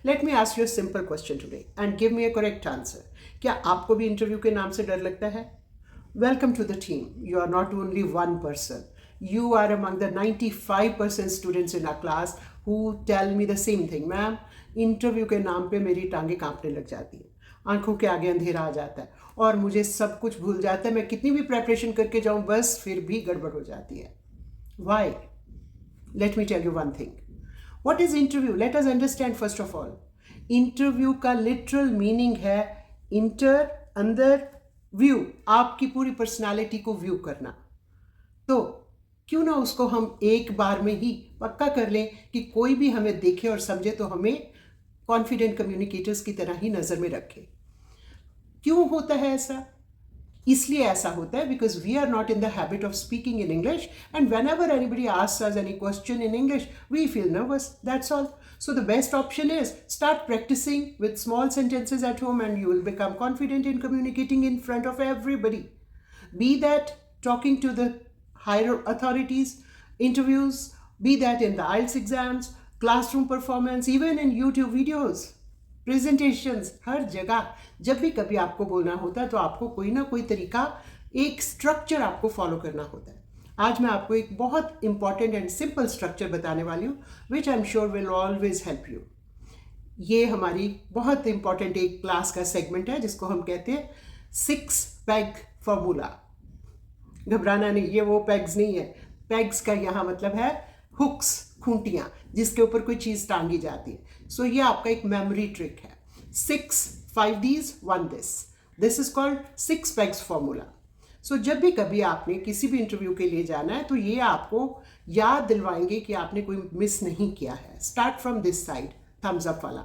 Let me ask you a simple question today and give me a correct answer. क्या आपको भी interview के नाम से डर लगता है? Welcome to the team. You are not only one person. You are among the 95% students in our class who tell me the same thing. Ma'am, interview के नाम पे मेरी टांगें कांपने लग जाती हैं, आंखों के आगे अंधेरा आ जाता है और मुझे सब कुछ भूल जाता है. मैं कितनी भी प्रेपरेशन करके जाऊं, बस फिर भी गड़बड़ हो जाती है. Why? Let me tell you one thing. What is interview? Let us understand first of all. Interview का लिटरल मीनिंग है इंटर, अंदर, व्यू, आपकी पूरी पर्सनालिटी को व्यू करना. तो क्यों ना उसको हम एक बार में ही पक्का कर लें कि कोई भी हमें देखे और समझे तो हमें कॉन्फिडेंट कम्युनिकेटर्स की तरह ही नज़र में रखे. क्यों होता है ऐसा? इसलिए ऐसा होता है because we are not in the habit of speaking in English and whenever anybody asks us any question in English we feel nervous. That's all. So the best option is start practicing with small sentences at home and you will become confident in communicating in front of everybody. Be that talking to the higher authorities, interviews, be that in the IELTS exams, classroom performance, even in YouTube videos, presentations, हर जगह जब भी कभी आपको बोलना होता है तो आपको कोई ना कोई तरीका, एक स्ट्रक्चर आपको फॉलो करना होता है. आज मैं आपको एक बहुत इंपॉर्टेंट एंड सिंपल स्ट्रक्चर बताने वाली हूँ which I am sure will always help you. ये हमारी बहुत इंपॉर्टेंट एक क्लास का सेगमेंट है जिसको हम कहते हैं 6 पैग फॉर्मूला. घबराना नहीं, ये वो पैग्स नहीं है. पैग्स का यहाँ मतलब है हुक्स, खूंटियाँ जिसके ऊपर कोई चीज़ टांगी जाती है. सो ये आपका एक मेमोरी ट्रिक है. 6, 5 these, 1 this. This is called 6 pegs formula. So जब भी कभी आपने किसी भी इंटरव्यू के लिए जाना है तो ये आपको याद दिलवाएंगे कि आपने कोई मिस नहीं किया है. Start from this side, thumbs up वाला.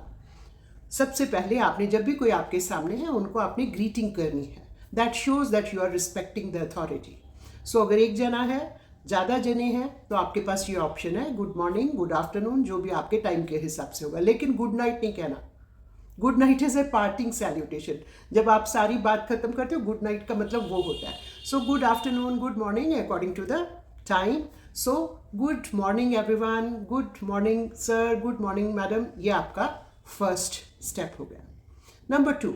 सबसे पहले आपने जब भी कोई आपके सामने है उनको आपने ग्रीटिंग करनी है. That shows that you are respecting the authority. So अगर एक जना है, ज़्यादा जने हैं तो आपके पास ये ऑप्शन है गुड मॉर्निंग, गुड आफ्टरनून, जो भी आपके टाइम के हिसाब से होगा. लेकिन गुड नाइट नहीं कहना. Good night is a parting salutation. जब आप सारी बात खत्म करते हो, गुड नाइट का मतलब वो होता है. So good afternoon, good morning according to the time. So good morning everyone, good morning sir, good morning madam. ये आपका फर्स्ट स्टेप हो गया. Number 2,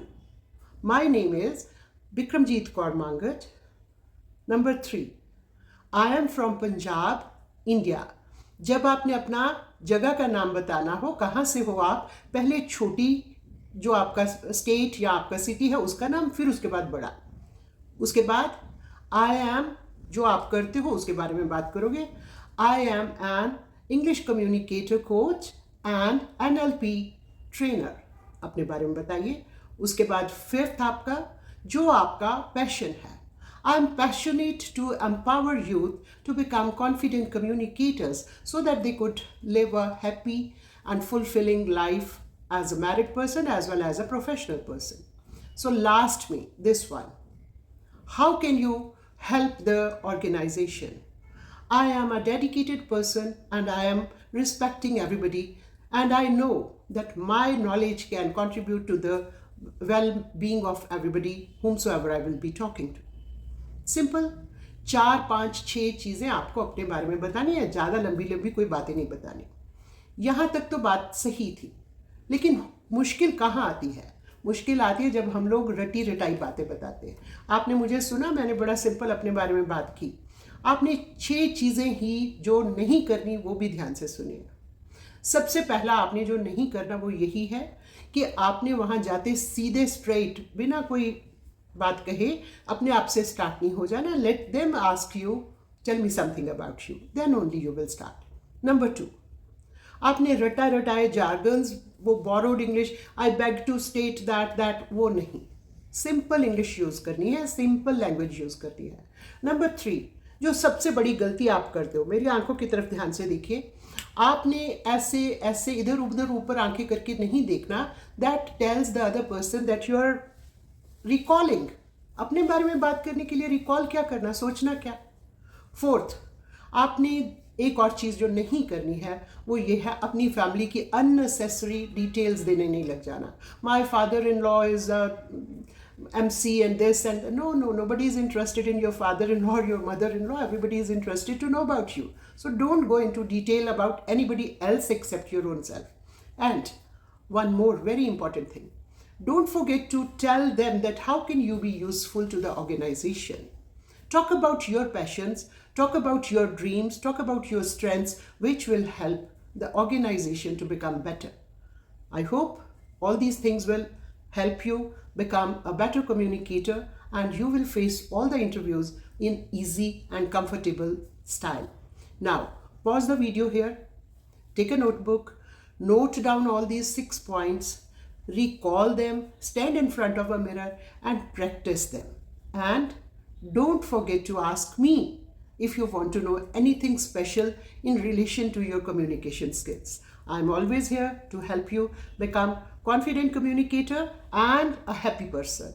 my name is Bikramjit Kaur Mangat. Number 3, I am from Punjab, India. जब आपने अपना जगह का नाम बताना हो, कहाँ से हो आप, पहले छोटी जो आपका स्टेट या आपका सिटी है उसका नाम, फिर उसके बाद बड़ा. उसके बाद आई एम, जो आप करते हो उसके बारे में बात करोगे. I am an English communicator coach and NLP trainer. अपने बारे में बताइए. उसके बाद 5th आपका, जो आपका पैशन है. I am passionate to empower youth to become confident communicators so that they could live a happy and fulfilling life as a married person as well as a professional person. So last me, this one. How can you help the organization? I am a dedicated person and I am respecting everybody and I know that my knowledge can contribute to the well-being of everybody whomsoever I will be talking to. Simple 4, 5, 6 चीज़ें आपको अपने बारे में बतानी है. ज़्यादा लंबी लंबी कोई बातें नहीं बतानी. यहाँ तक तो बात सही थी, लेकिन मुश्किल कहाँ आती है? मुश्किल आती है जब हम लोग रटी रटाई बातें बताते हैं. आपने मुझे सुना, मैंने बड़ा सिंपल अपने बारे में बात की. आपने 6 चीज़ें ही जो नहीं करनी वो भी ध्यान से सुनिएगा. सबसे पहला आपने जो नहीं करना वो यही है कि आपने वहाँ जाते सीधे स्ट्रेट बिना कोई बात कहे अपने आप से स्टार्ट नहीं हो जाना. Let them ask you, tell me something about you, then only you will start. Number 2, आपने रटा रटाए जार्गन्स, वो borrowed English, I beg to state that वो नहीं. सिंपल इंग्लिश यूज़ करनी है, सिंपल लैंग्वेज यूज़ करनी है. नंबर 3, जो सबसे बड़ी गलती आप करते हो, मेरी आंखों की तरफ ध्यान से देखिए. आपने ऐसे ऐसे इधर उधर ऊपर आंखें करके नहीं देखना. That tells the other person that you are recalling. अपने बारे में बात करने के लिए रिकॉल क्या करना, सोचना क्या. 4th, आपने एक और चीज़ जो नहीं करनी है वो ये है अपनी फैमिली की अननेसेसरी डिटेल्स देने नहीं लग जाना. My father in law is MC and this and no, nobody is interested in your father-in-law or your mother-in-law. Everybody is interested to know about you. So don't go into detail about anybody else except your own self. And one more very important thing. Don't forget to tell them that how can you be useful to the organization. Talk about your passions, talk about your dreams, talk about your strengths, which will help the organization to become better. I hope all these things will help you become a better communicator and you will face all the interviews in easy and comfortable style. Now, pause the video here, take a notebook, note down all these 6 points, recall them, stand in front of a mirror and practice them. And don't forget to ask me if you want to know anything special in relation to your communication skills. I'm always here to help you become confident communicator and a happy person.